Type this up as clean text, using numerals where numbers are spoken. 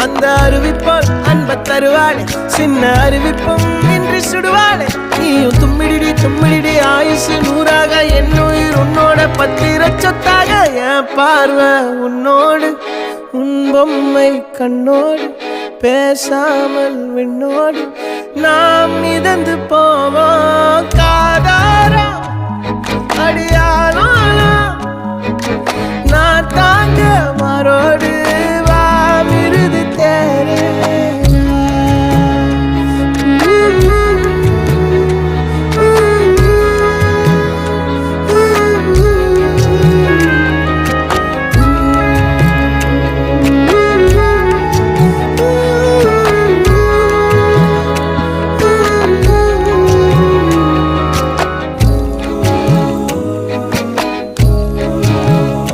அந்த அறிவிப்போல் அன்ப தருவாளே சின்ன அறிவிப்பும் இன்றி சுடுவாளே நீயும் தும்மிடி ஆயுசு 100ஆக என் உயிர் உன்னோட பத்திர சொத்தாக என் பார்வை உன்னோடு உன் பொம்மை கண்ணோடு பேசாமல் விண்ணோடு நாம் மிதந்து போவோம் காதாரம் அடியானாலும் நான் தாங்க